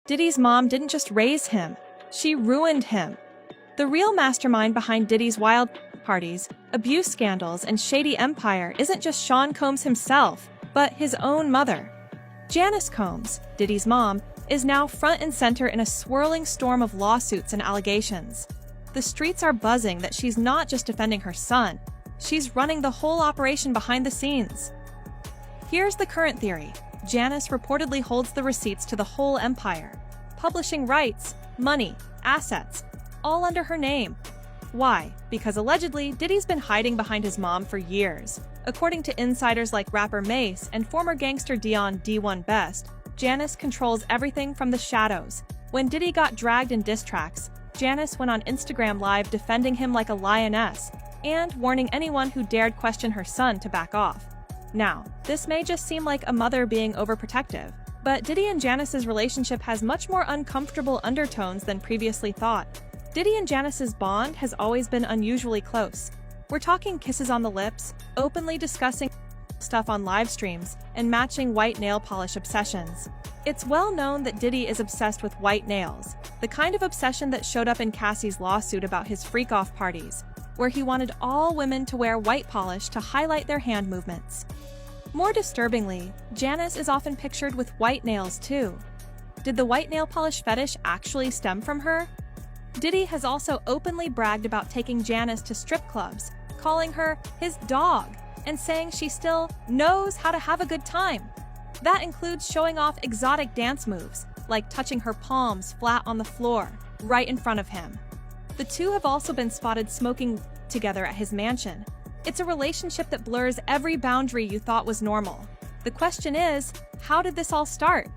Diddy's mom didn't just raise him, she ruined him. The real mastermind behind Diddy's wild parties, abuse scandals, and shady empire isn't just Sean Combs himself, but his own mother. Janice Combs, Diddy's mom, is now front and center in a swirling storm of lawsuits and allegations. The streets are buzzing that she's not just defending her son, she's running the whole operation behind the scenes. Here's the current theory. Janice reportedly holds the receipts to the whole empire. Publishing rights, money, assets, all under her name. Why? Because allegedly, Diddy's been hiding behind his mom for years. According to insiders like rapper Mace and former gangster Dion D1 Best, Janice controls everything from the shadows. When Diddy got dragged in diss tracks, Janice went on Instagram Live defending him like a lioness and warning anyone who dared question her son to back off. Now, this may just seem like a mother being overprotective, but Diddy and Janice's relationship has much more uncomfortable undertones than previously thought. Diddy and Janice's bond has always been unusually close. We're talking kisses on the lips, openly discussing stuff on live streams, and matching white nail polish obsessions. It's well known that Diddy is obsessed with white nails, the kind of obsession that showed up in Cassie's lawsuit about his freak-off parties, where he wanted all women to wear white polish to highlight their hand movements. More disturbingly, Janice is often pictured with white nails too. Did the white nail polish fetish actually stem from her? Diddy has also openly bragged about taking Janice to strip clubs, calling her his dog, and saying she still knows how to have a good time. That includes showing off exotic dance moves, like touching her palms flat on the floor, right in front of him. The two have also been spotted smoking together at his mansion. It's a relationship that blurs every boundary you thought was normal. The question is, how did this all start?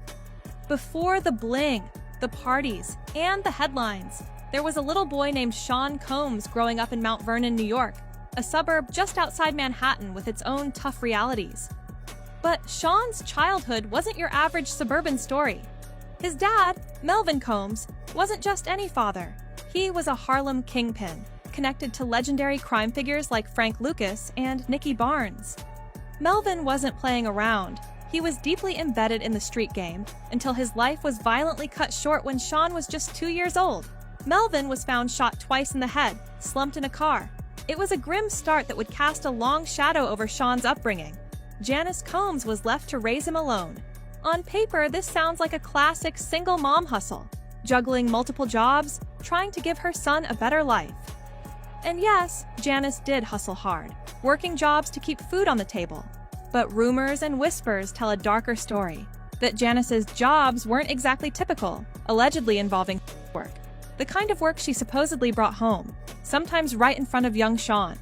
Before the bling, the parties, and the headlines, there was a little boy named Sean Combs growing up in Mount Vernon, New York, a suburb just outside Manhattan with its own tough realities. But Sean's childhood wasn't your average suburban story. His dad, Melvin Combs, wasn't just any father. He was a Harlem kingpin, connected to legendary crime figures like Frank Lucas and Nicky Barnes. Melvin wasn't playing around. He was deeply embedded in the street game until his life was violently cut short when Sean was just 2 years old. Melvin was found shot twice in the head, slumped in a car. It was a grim start that would cast a long shadow over Sean's upbringing. Janice Combs was left to raise him alone. On paper, this sounds like a classic single mom hustle, juggling multiple jobs, trying to give her son a better life. And yes, Janice did hustle hard, working jobs to keep food on the table. But rumors and whispers tell a darker story, that Janice's jobs weren't exactly typical, allegedly involving work. The kind of work she supposedly brought home, sometimes right in front of young Sean.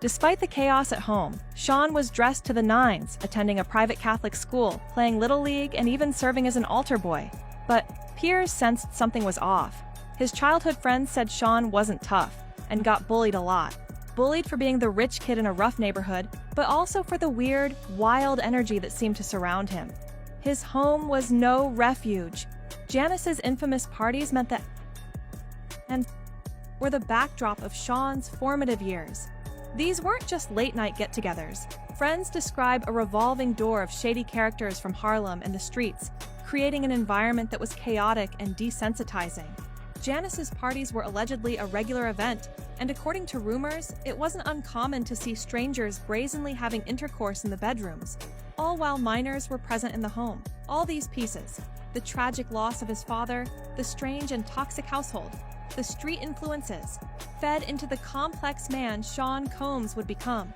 Despite the chaos at home, Sean was dressed to the nines, attending a private Catholic school, playing Little League, and even serving as an altar boy. But peers sensed something was off. His childhood friends said Sean wasn't tough, and got bullied a lot. Bullied for being the rich kid in a rough neighborhood, but also for the weird, wild energy that seemed to surround him. His home was no refuge. Janice's infamous parties meant that and were the backdrop of Sean's formative years. These weren't just late-night get-togethers. Friends describe a revolving door of shady characters from Harlem and the streets, creating an environment that was chaotic and desensitizing. Janice's parties were allegedly a regular event, and according to rumors, it wasn't uncommon to see strangers brazenly having intercourse in the bedrooms, all while minors were present in the home. All these pieces, the tragic loss of his father, the strange and toxic household, the street influences, fed into the complex man Sean Combs would become.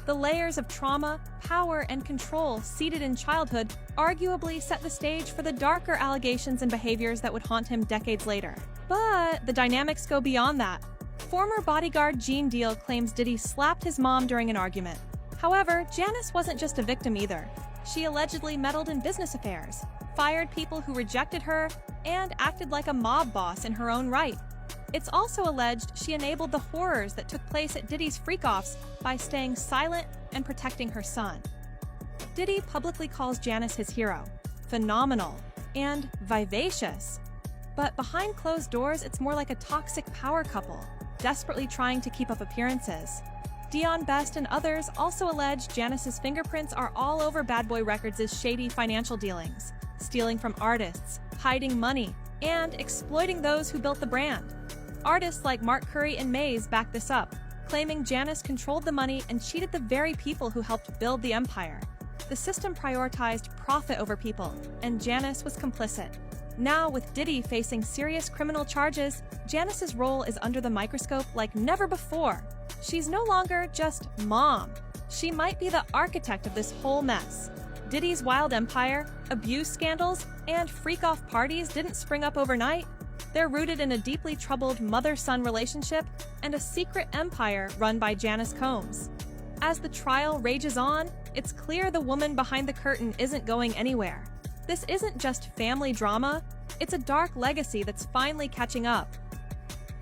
The layers of trauma, power, and control seated in childhood arguably set the stage for the darker allegations and behaviors that would haunt him decades later. But the dynamics go beyond that. Former bodyguard Gene Deal claims Diddy slapped his mom during an argument. However, Janice wasn't just a victim either. She allegedly meddled in business affairs, fired people who rejected her, and acted like a mob boss in her own right. It's also alleged she enabled the horrors that took place at Diddy's freak-offs by staying silent and protecting her son. Diddy publicly calls Janice his hero, phenomenal, and vivacious. But behind closed doors, it's more like a toxic power couple, desperately trying to keep up appearances. Dion Best and others also allege Janice's fingerprints are all over Bad Boy Records' shady financial dealings, stealing from artists, hiding money, and exploiting those who built the brand. Artists like Mark Curry and Mays back this up, claiming Janice controlled the money and cheated the very people who helped build the empire. The system prioritized profit over people, and Janice was complicit. Now, with Diddy facing serious criminal charges, Janice's role is under the microscope like never before. She's no longer just mom. She might be the architect of this whole mess. Diddy's wild empire, abuse scandals, and freak-off parties didn't spring up overnight. They're rooted in a deeply troubled mother-son relationship and a secret empire run by Janice Combs. As the trial rages on, it's clear the woman behind the curtain isn't going anywhere. This isn't just family drama, it's a dark legacy that's finally catching up.